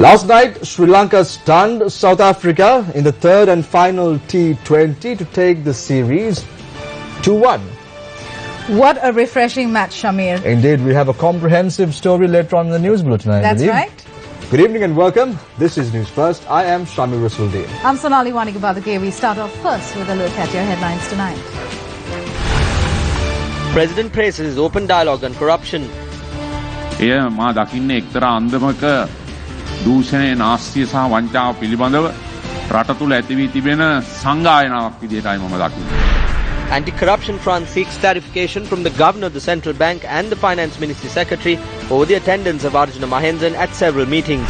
Last night, Sri Lanka stunned South Africa in the third and final T20 to take the series 2-1. What a refreshing match, Shamir. Indeed, we have a comprehensive story later on in the news bulletin, I believe. That's right. Good evening and welcome. This is News First. I am Shamir Rasuldeen. I'm Sonali Wanigabadake. We start off first with a look at your headlines tonight. President praises open dialogue on corruption. එය මා දකින්නේ එක්තරා අන්දමක දූෂණය නාස්තිය සහ වංචාව පිළිබඳව රට තුල ඇති වී තිබෙන සංගායනාවක් විදිහටයි මම දකින්නේ. Anti-corruption front seeks clarification from the governor of the central bank and the finance ministry secretary over the attendance of Arjuna Mahendran at several meetings.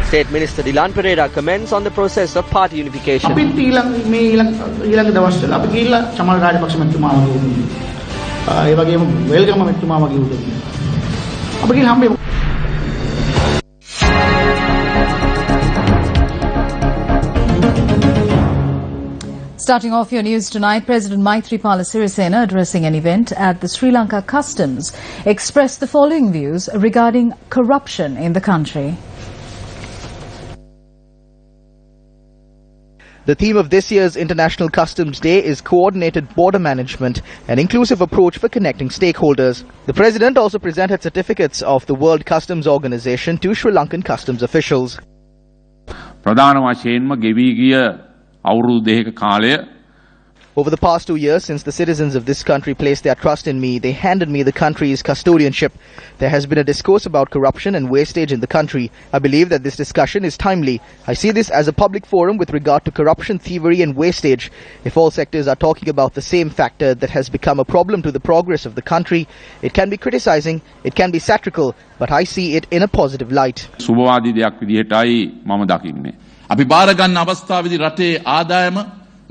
State Minister Dilan Pereira comments on the process of party unification. අපි ඊළඟ දවස්වල අපි ගිහිල්ලා චමල් රාජපක්ෂ මැතිතුමාව ගිහින් ඒ වගේම වෙල්ගම මැතිතුමාව ගිහින් අපි ගිහින් හම්බෙමු. Starting off your news tonight, President Maithripala Sirisena, addressing an event at the Sri Lanka Customs, expressed the following views regarding corruption in the country. The theme of this year's International Customs Day is Coordinated Border Management, an inclusive approach for connecting stakeholders. The President also presented certificates of the World Customs Organization to Sri Lankan customs officials. ප්‍රධාන වශයෙන්ම ගෙවී ගිය අවුරුදු දෙකක කාලය Over the past 2 years, since the citizens of this country placed their trust in me, they handed me the country's custodianship. There has been a discourse about corruption and wastage in the country. I believe that this discussion is timely. I see this as a public forum with regard to corruption, thievery and wastage. If all sectors are talking about the same factor that has become a problem to the progress of the country, it can be criticizing, it can be satirical, but I see it in a positive light. සුබවාදී දෙයක් විදිහටයි මම දකින්නේ. අපි බාර ගන්න අවස්ථාවේදී රටේ ආදායම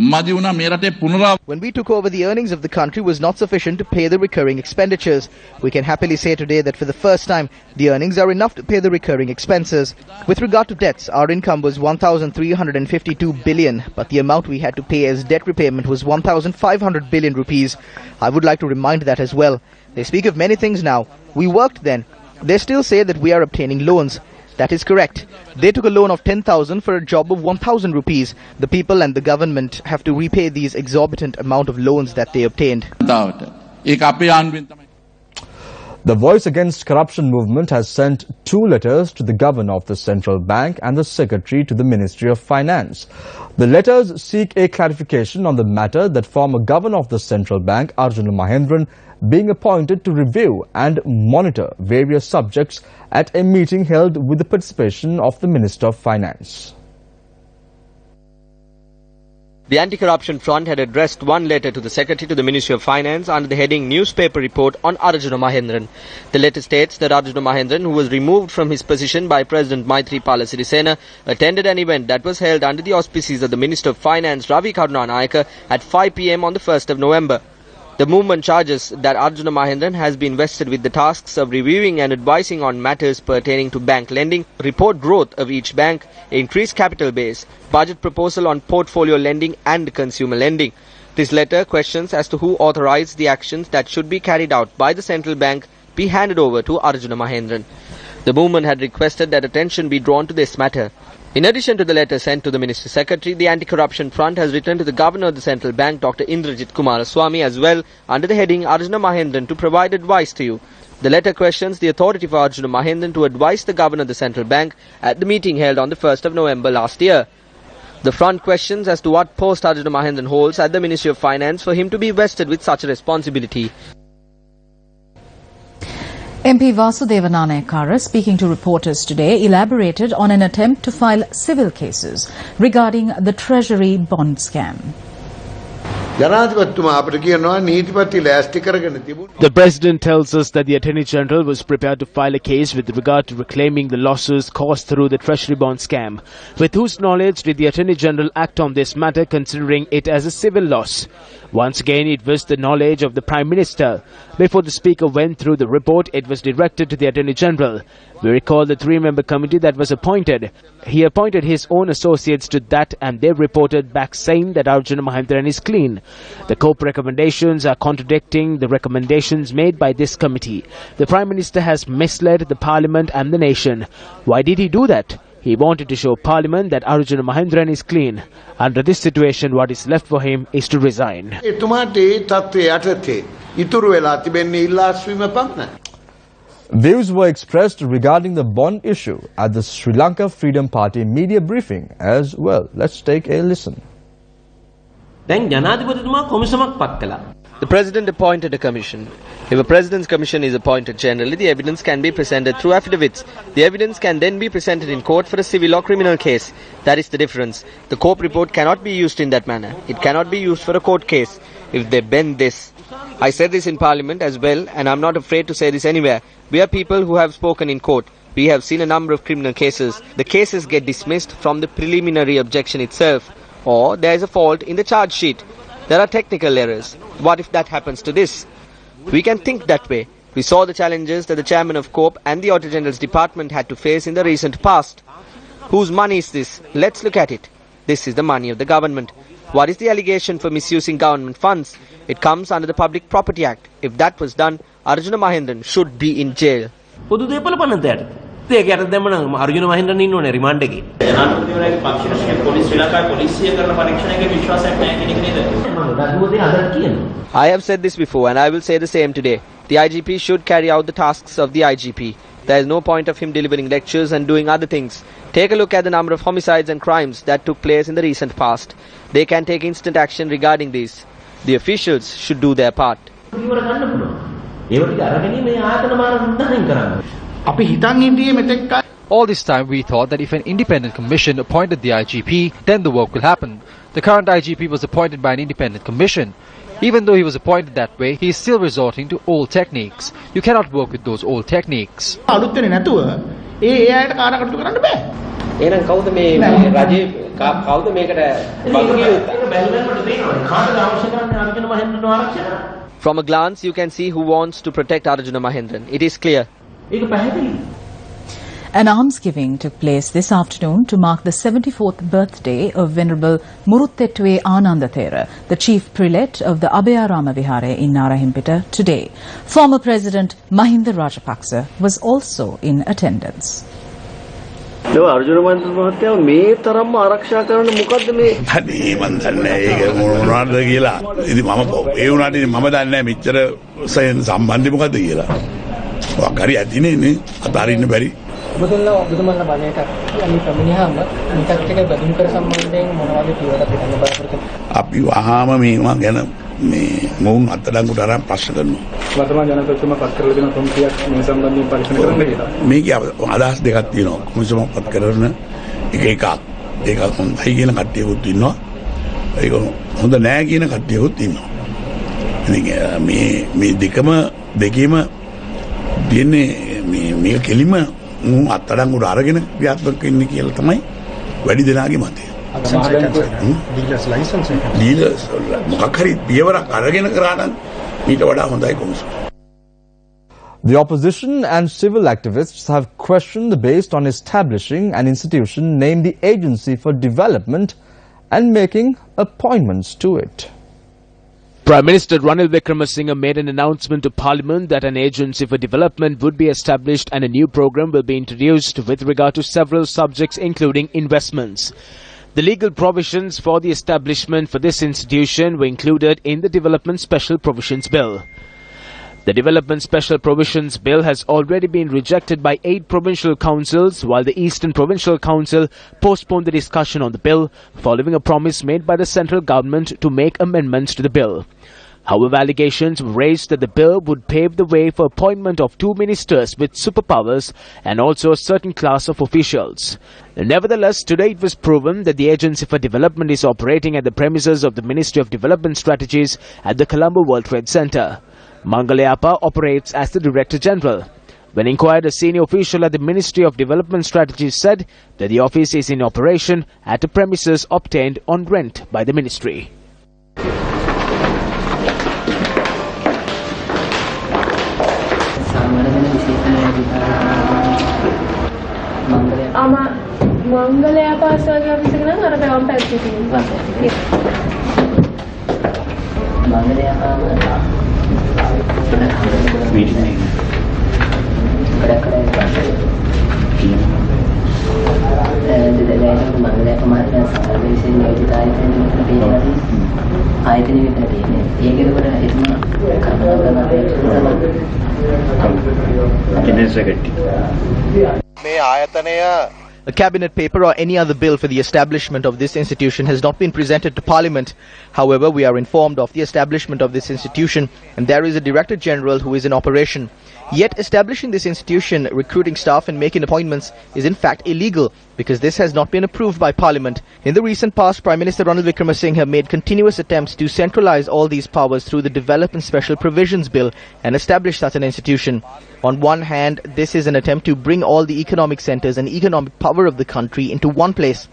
මදි වුණා මේ රටේ පුනරාව. When we took over, the earnings of the country was not sufficient to pay the recurring expenditures. We can happily say today that for the first time, the earnings are enough to pay the recurring expenses. With regard to debts, our income was 1,352 billion, but the amount we had to pay as debt repayment was 1,500 billion rupees. I would like to remind that as well. They speak of many things now. We worked then. They still say that we are obtaining loans. That is correct. They took a loan of 10,000 for a job of 1,000 rupees. The people and the government have to repay these exorbitant amount of loans that they obtained. The Voice Against Corruption movement has sent 2 letters to the governor of the central bank and the secretary to the Ministry of Finance. The letters seek a clarification on the matter that former governor of the central bank, Arjuna Mahendran, being appointed to review and monitor various subjects at a meeting held with the participation of the Minister of Finance. The Anti-Corruption Front had addressed one letter to the Secretary to the Ministry of Finance under the heading Newspaper Report on Arjuna Mahendran. The letter states that Arjuna Mahendran, who was removed from his position by President Maithripala Sirisena, attended an event that was held under the auspices of the Minister of Finance Ravi Karunanayaka at 5 p.m. on the 1st of November. The movement charges that Arjuna Mahendran has been vested with the tasks of reviewing and advising on matters pertaining to bank lending, report growth of each bank, increased capital base, budget proposal on portfolio lending and consumer lending. This letter questions as to who authorized the actions that should be carried out by the central bank be handed over to Arjuna Mahendran. The movement had requested that attention be drawn to this matter. In addition to the letter sent to the Ministry Secretary, the Anti-Corruption Front has written to the Governor of the Central Bank, Dr. Indrajit Kumaraswamy, as well under the heading Arjuna Mahendran to provide advice to you. The letter questions the authority for Arjuna Mahendran to advise the Governor of the Central Bank at the meeting held on the 1st of November last year. The front questions as to what post Arjuna Mahendran holds at the Ministry of Finance for him to be vested with such a responsibility. MP Vasudeva Nanayakara, speaking to reporters today, elaborated on an attempt to file civil cases regarding the Treasury bond scam. The President tells us that the Attorney General was prepared to file a case with regard to reclaiming the losses caused through the Treasury bond scam. With whose knowledge did the Attorney General act on this matter, considering it as a civil loss? Once again, it was the knowledge of the Prime Minister. Before the Speaker went through the report, it was directed to the Attorney General. We recall the 3-member committee that was appointed. He appointed his own associates to that, and they reported back saying that Arjuna Mahendran is clean. The COPE recommendations are contradicting the recommendations made by this committee. The Prime Minister has misled the Parliament and the nation. Why did he do that? He wanted to show Parliament that Arjuna Mahendran is clean. Under this situation, what is left for him is to resign. Views were expressed regarding the bond issue at the Sri Lanka Freedom Party media briefing as well. Let's take a listen. The President appointed a commission. If a President's commission is appointed generally, the evidence can be presented through affidavits. The evidence can then be presented in court for a civil or criminal case. That is the difference. The court report cannot be used in that manner. It cannot be used for a court case. If they bend this. I said this in Parliament as well, and I'm not afraid to say this anywhere. We are people who have spoken in court. We have seen a number of criminal cases. The cases get dismissed from the preliminary objection itself, or there is a fault in the charge sheet. There are technical errors. What if that happens to this? We can think that way. We saw the challenges that the chairman of CORP and the Auditor General's department had to face in the recent past. Whose money is this? Let's look at it. This is the money of the government. What is the allegation for misusing government funds? It comes under the Public Property Act. If that was done, Arjuna Mahendran should be in jail. I have said this before and I will say the same today. The IGP should carry out the tasks of the IGP. There is no point of him delivering lectures and doing other things. Take a look at the number of homicides and crimes that took place in the recent past. They can take instant action regarding these. The officials should do their part. All this time we thought that if an independent commission appointed the IGP, then the work will happen. The current IGP was appointed by an independent commission. Even though he was appointed that way, he is still resorting to old techniques. You cannot work with those old techniques. From a glance, you can see who wants to protect Arjuna Mahendran. It is clear. An almsgiving took place this afternoon to mark the 74th birthday of Venerable Muruttettuwe Anandathera, the chief prelate of the Abhayarama Vihare in Narahimpeta today. Former President Mahinda Rajapaksa was also in attendance. Arjuna Mahendran මේ තරම්ම ආරක්ෂා කරන්න මොකද්ද මේ? අනේ මන් දන්නේ ඒක මොනවද කියලා. ඉතින් මම ඒ උනාට මම දන්නේ නැහැ මෙච්චර සම්බන්ධය මොකද්ද කියලා. ඔක්කොරි ඇදිනේ නේ අතාරින්න බැරි. ඔබතුමන්ලා බලයකට අනිත් ප්‍රමිනියාම මේකත් එක්ක බඳුන් කර සම්බන්ධයෙන් මොනවද කියලාද හිතන්න බලාපොරොත්තු අපි වහාම මේවා ගැන මේ මොවුන් අත්දැකීම් අරන් ප්‍රශ්න කරනවා. වර්තමාන ජනතාවතුමා පත් කරලා දෙන කොමිටියක් මේ සම්බන්ධයෙන් පරීක්ෂණ කරන්න කියලා. මේකේ අදහස් දෙකක් තියෙනවා. කොමිසම පත් කරන එකක්. ඒක හොඳයි කියන කට්ටියකුත් ඉන්නවා. ඒක හොඳ නෑ කියන කට්ටියකුත් ඉන්නවා. ඉතින් මේ දෙකම දෙන්නේ මේ කෙලිම අත්අඩංගුවට අරගෙන ක්‍රියාත්මක වෙන්නේ කියලා තමයි වැඩි දෙනාගේ මතය. ඩීලර්ස් ලයිසන්ස් එක. ඩීලර්ස් මොකක් හරි පියවරක් අරගෙන කරා නම් ඊට වඩා හොඳයි කොහොමද? The opposition and civil activists have questioned based on establishing an institution named the Agency for Development and making appointments to it. Prime Minister Ranil Wickremesinghe made an announcement to Parliament that an agency for development would be established and a new program will be introduced with regard to several subjects including investments. The legal provisions for the establishment for this institution were included in the Development Special Provisions Bill. The Development Special Provisions Bill has already been rejected by 8 provincial councils, while the Eastern Provincial Council postponed the discussion on the bill following a promise made by the central government to make amendments to the bill. However, allegations were raised that the bill would pave the way for appointment of 2 ministers with superpowers and also a certain class of officials. Nevertheless, today it was proven that the Agency for Development is operating at the premises of the Ministry of Development Strategies at the Colombo World Trade Center. Mangalayapa operates as the Director General. When inquired, a senior official at the Ministry of Development Strategies said that the office is in operation at the premises obtained on rent by the ministry. Mangalayapa වගේ office එක නම් අර ground පැත්තේ තියෙනවා. Mangalayapa A cabinet paper or any other bill for the establishment of this institution has not been presented to Parliament. However, we are informed of the establishment of this institution, and there is a Director General who is in operation. Yet establishing this institution, recruiting staff and making appointments is in fact illegal because this has not been approved by Parliament. In the recent past, Prime Minister Ranil Wickremesinghe made continuous attempts to centralise all these powers through the Development Special Provisions Bill and establish such an institution. On one hand, this is an attempt to bring all the economic centres and economic power of the country into one place.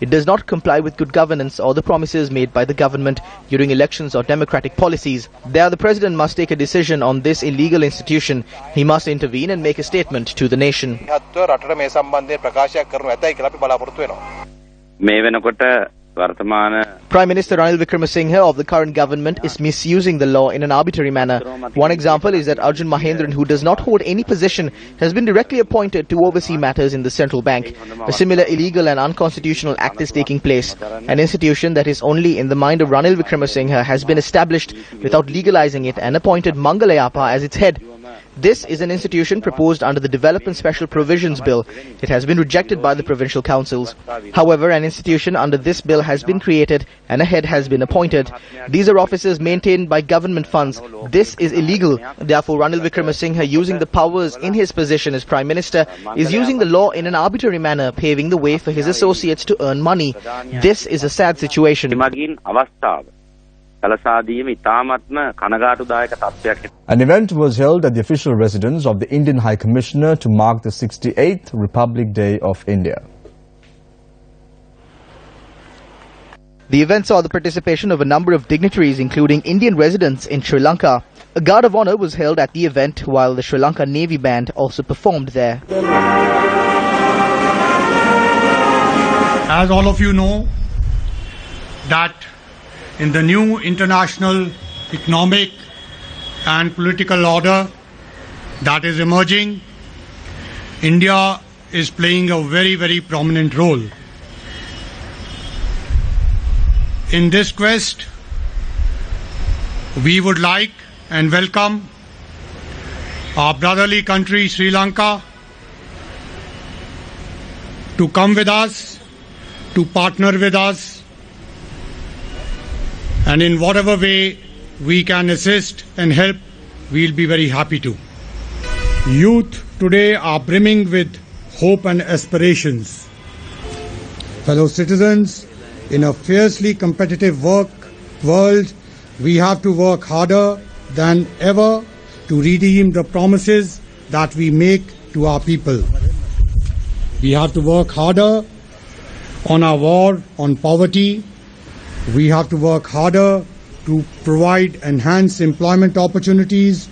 It does not comply with good governance or the promises made by the government during elections or democratic policies. There, the President must take a decision on this illegal institution. He must intervene and make a statement to the nation. Prime Minister Ranil Wickremesinghe of the current government is misusing the law in an arbitrary manner. One example is that Arjun Mahendran, who does not hold any position, has been directly appointed to oversee matters in the central bank. A similar illegal and unconstitutional act is taking place. An institution that is only in the mind of Ranil Wickremesinghe has been established without legalizing it and appointed Mangalayappa as its head. This is an institution proposed under the Development Special Provisions Bill. It has been rejected by the provincial councils. However, an institution under this bill has been created and a head has been appointed. These are offices maintained by government funds. This is illegal. Therefore, Ranil Wickremesinghe, using the powers in his position as Prime Minister, is using the law in an arbitrary manner, paving the way for his associates to earn money. This is a sad situation. An event was held at the official residence of the Indian High Commissioner to mark the 68th Republic Day of India. The event saw the participation of a number of dignitaries, including Indian residents in Sri Lanka. A guard of honour was held at the event, while the Sri Lanka Navy Band also performed there. As all of you know, that in the new international economic and political order that is emerging, India is playing a very, very prominent role. In this quest, we would like and welcome our brotherly country Sri Lanka to come with us, to partner with us, and in whatever way we can assist and help, we'll be very happy to. Youth today are brimming with hope and aspirations. Fellow citizens, in a fiercely competitive world, we have to work harder than ever to redeem the promises that we make to our people. We have to work harder on our war on poverty. We have to work harder to provide enhanced employment opportunities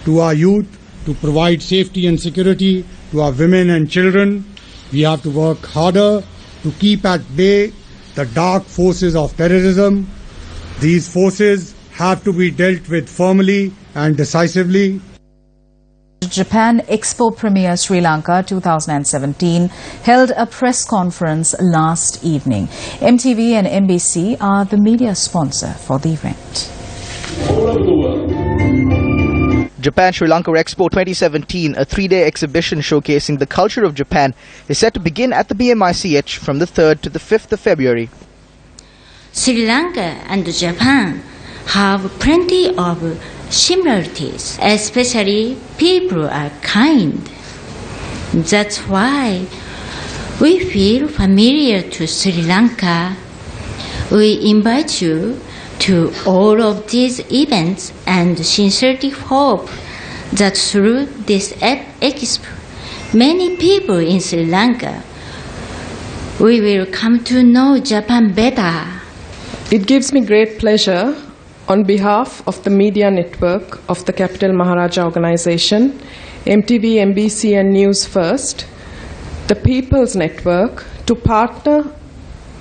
to our youth, to provide safety and security to our women and children. We have to work harder to keep at bay the dark forces of terrorism. These forces have to be dealt with firmly and decisively. Japan Expo Premier Sri Lanka 2017 held a press conference last evening. MTV and MBC are the media sponsor for the event. Japan Sri Lanka Expo 2017, a 3-day exhibition showcasing the culture of Japan, is set to begin at the BMICH from the 3rd to the 5th of February. Sri Lanka and Japan have plenty of similarities, especially people are kind. That's why we feel familiar to Sri Lanka. We invite you to all of these events and sincerely hope that through this expo, many people in Sri Lanka, we will come to know Japan better. It gives me great pleasure on behalf of the media network of the Capital Maharaja Organization, MTV, MBC and Newsfirst, the People's Network, to partner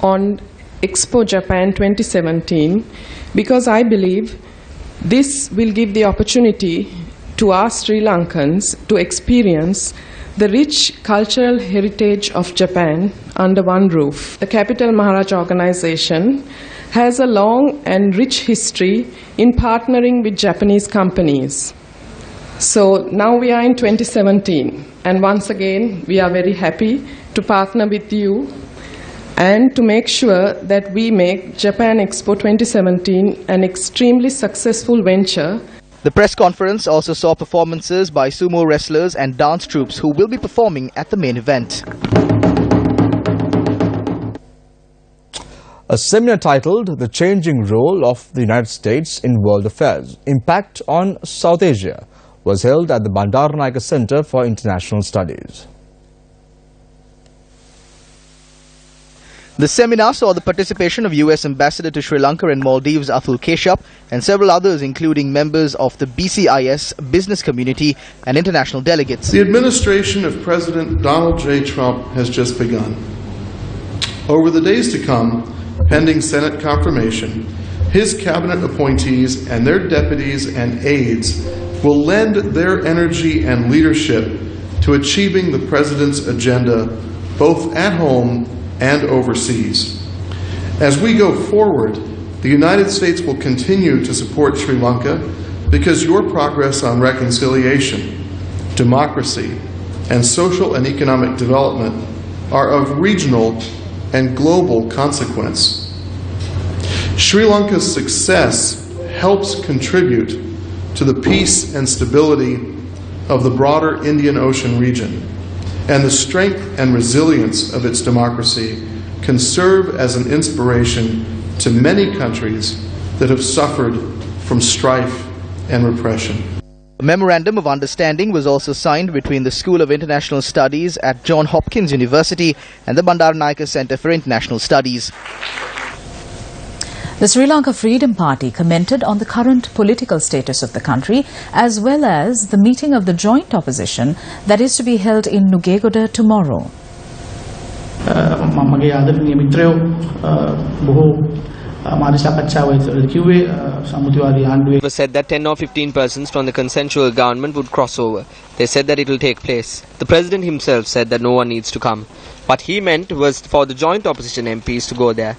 on Expo Japan 2017, because I believe this will give the opportunity to our Sri Lankans to experience the rich cultural heritage of Japan under one roof. The Capital Maharaja Organization has a long and rich history in partnering with Japanese companies. So now we are in 2017, and once again we are very happy to partner with you and to make sure that we make Japan Expo 2017 an extremely successful venture. The press conference also saw performances by sumo wrestlers and dance troupes who will be performing at the main event. A seminar titled The Changing Role of the United States in World Affairs, Impact on South Asia, was held at the Bandaranaike Center for International Studies. The seminar saw the participation of U.S. Ambassador to Sri Lanka and Maldives Atul Keshap and several others, including members of the BCIS business community and international delegates. The administration of President Donald J. Trump has just begun. Over the days to come, pending Senate confirmation, his cabinet appointees and their deputies and aides will lend their energy and leadership to achieving the president's agenda both at home and overseas. As we go forward, the United States will continue to support Sri Lanka because your progress on reconciliation, democracy, and social and economic development are of regional and global consequence. Sri Lanka's success helps contribute to the peace and stability of the broader Indian Ocean region, and the strength and resilience of its democracy can serve as an inspiration to many countries that have suffered from strife and repression. A memorandum of understanding was also signed between the School of International Studies at Johns Hopkins University and the Bandaranaike Center for International Studies. The Sri Lanka Freedom Party commented on the current political status of the country as well as the meeting of the joint opposition that is to be held in Nugegoda tomorrow. It was said that 10 or 15 persons from the consensual government would cross over. They said that it will take place. The president himself said that no one needs to come. What he meant was for the joint opposition MPs to go there.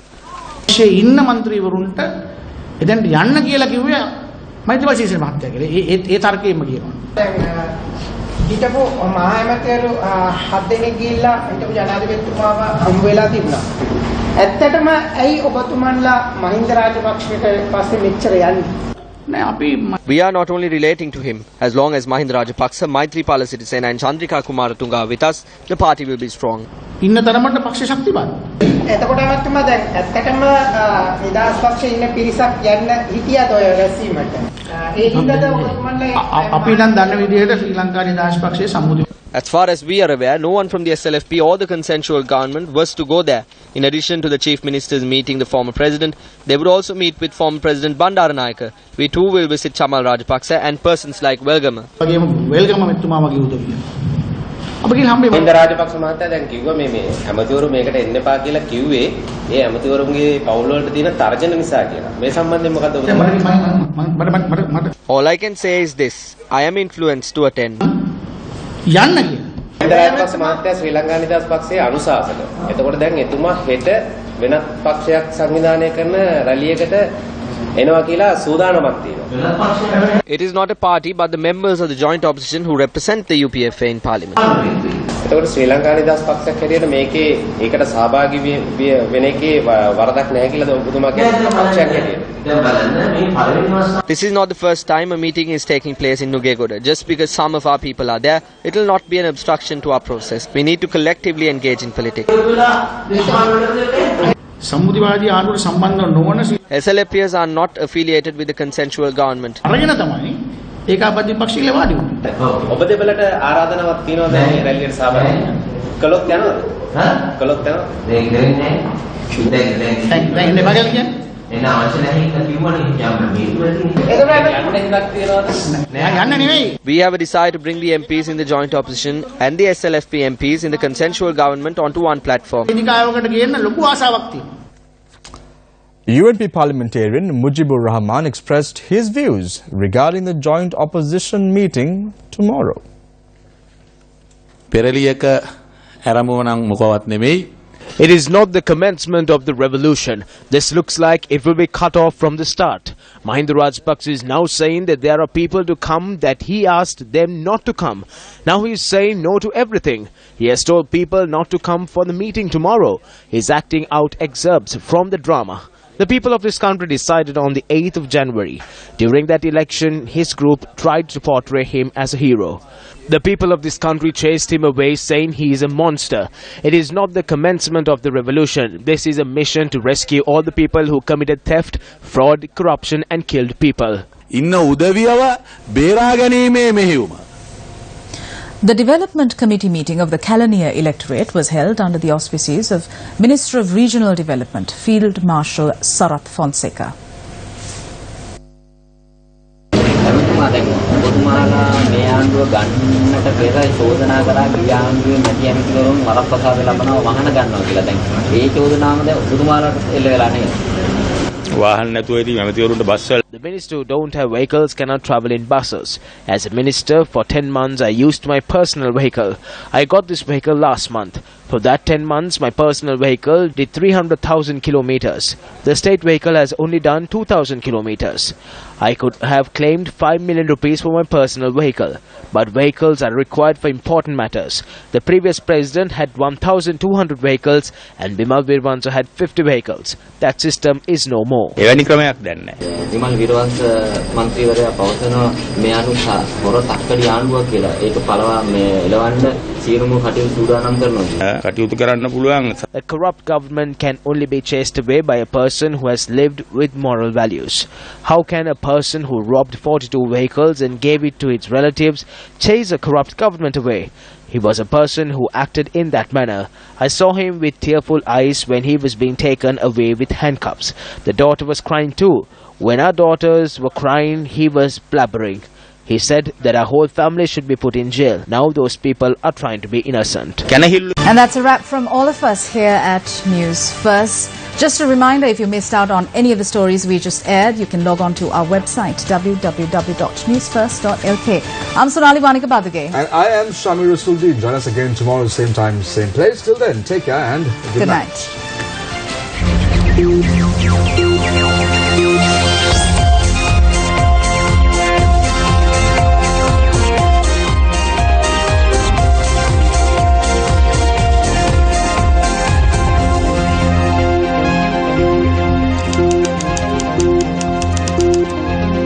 ඉන්න മന്ത്രിවරුන්ට එතෙන්ට යන්න කියලා කිව්වේ මෛත්‍රීපාල සිරිසේන මහත්තයා කියලා. ඒ තර්කයෙන්ම කියනවා. දැන් හිටපු මහාමැතිවරු 7 දෙනෙක් ගිහිල්ලා හිටපු ජනාධිපතිතුමාව හම්බ වෙලා තිබුණා. ඇත්තටම ඇයි ඔබතුමන්ලා මහින්ද රාජපක්ෂට පස්සේ මෙච්චර යන්නේ? We are not only relating to him. As long as Mahinda Rajapaksa, Maitripala Sirisena and Chandrika Kumaratunga are with us, the party will be strong. ඉන්න තරමට පක්ෂ ශක්තිමත්. එතකොට මහත්මයා දැන් ඇත්තටම නිදහස් පක්ෂයේ ඉන්න පිරිසක් යන්න හිටියද ඔය රැස්වීමට? ඒ හින්දාද ඔබතුමන්ලා අපි නම් දන්න විදිහට ශ්‍රී ලංකා නිදහස් පක්ෂයේ සම්මුති. As far as we are aware, no one from the SLFP or the consensual government was to go there. In addition to the chief ministers meeting the former president, they would also meet with former President Bandaranaike. We too will visit Chamal Rajapaksa and persons like Welgama. Mahinda Rajapaksa මහත්තයා දැන් කිව්වා මේ ඇමතිවරු මේකට එන්න එපා කියලා කිව්වේ ඒ ඇමතිවරුන්ගේ පවුල් වලට තියෙන තර්ජන නිසා කියලා. මේ සම්බන්ධයෙන් මොකද ඔබ? All I can say is this. I am influenced to attend. යන්න කියලා. මහින්ද රාජපක්ෂ මහත්තයා ශ්‍රී ලංකා නිදහස් පක්ෂයේ අනුශාසක. එතකොට දැන් එතුමා හෙට වෙනත් පක්ෂයක් සංවිධානය කරන රැලියකට එනවා කියලා සූදානමක් තියෙනවා. It is not a party but the members of the joint opposition who represent the UPFA in parliament. එතකොට ශ්‍රී ලංකා නිදහස් පක්ෂයක් හැටියට මේකේ ඒකට සහභාගී වෙන එකේ වරදක් නැහැ කියලාද ඔබතුමා කියන්නේ පක්ෂයක් හැටියට? This is not the first time a meeting is taking place in Nugegoda. Just because some of our people are there, it will not be an obstruction to our process. We need to collectively engage in politics. සම්මුතිවාදී ආණ්ඩුවට සම්බන්ධ නොවන SLFPs are not affiliated with the consensual government. අරගෙන තමයි ඒකාබද්ධ පක්ෂයේ වාඩි වුනේ. ඔබ දෙපළට ආරාධනාවක් තියෙනවද මේ රැලියට සහභාගී වෙන්න? කළොත් යනවද? කළොත් යනවද? දැන් ඉන්නේ බගල් කියන්නේ. එන අවශ්‍ය නැහැ කියලා කිව්වනේ යන්න නෙවෙයි. We have a desire to bring the MPs in the joint opposition and the SLFP MPs in the consensual government onto one platform. වේදිකාවකට ගේන්න ලොකු ආසාවක් තියෙනවා. UNP parliamentarian Mujibur Rahman expressed his views regarding the joint opposition meeting tomorrow. පෙරලියක ආරම්භවනම් මොකවත් නෙමෙයි. It is not the commencement of the revolution. This looks like it will be cut off from the start. Mahinda Rajapaksa is now saying that there are people to come that he asked them not to come. Now he is saying no to everything. He has told people not to come for the meeting tomorrow. He is acting out excerpts from the drama. The people of this country decided on the 8th of January. During that election, his group tried to portray him as a hero. The people of this country chased him away, saying he is a monster. It is not the commencement of the revolution. This is a mission to rescue all the people who committed theft, fraud, corruption and killed people. The Development Committee meeting of the Kalaniya electorate was held under the auspices of Minister of Regional Development, Field Marshal Sarath Fonseca. The minister who don't have vehicles cannot travel in buses. As a minister, for 10 months I used my personal vehicle. I got this vehicle last month. For that 10 months, my personal vehicle did 300,000 kilometers. The state vehicle has only done 2,000 kilometers. I could have claimed 5 million rupees for my personal vehicle. But vehicles are required for important matters. The previous president had 1,200 vehicles and Bimal Virwansa had 50 vehicles. That system is no more. Wimal විරවංශ මන්ත්‍රීවරයා පවසනවා මේ අනුව හොර තක්කඩි ආණ්ඩුවක් කියලා. ඒක පළවා මේ එලවන්න සියලුම කටයුතු සූදානම් කරනවා. A corrupt government can only be chased away by a person who has lived with moral values. How can a person who robbed 42 vehicles and gave it to its relatives chase a corrupt government away? He was a person who acted in that manner. I saw him with tearful eyes when he was being taken away with handcuffs. The daughter was crying too. When our daughters were crying, he was blabbering. He said that our whole family should be put in jail. Now those people are trying to be innocent. And that's a wrap from all of us here at News First. Just a reminder, if you missed out on any of the stories we just aired, you can log on to our website, www.Newsfirst.lk. I'm Sonali Wanika Badugay. And I am Shamir Rasuldi. Join us again tomorrow, same time, same place. Till then, take care and good night.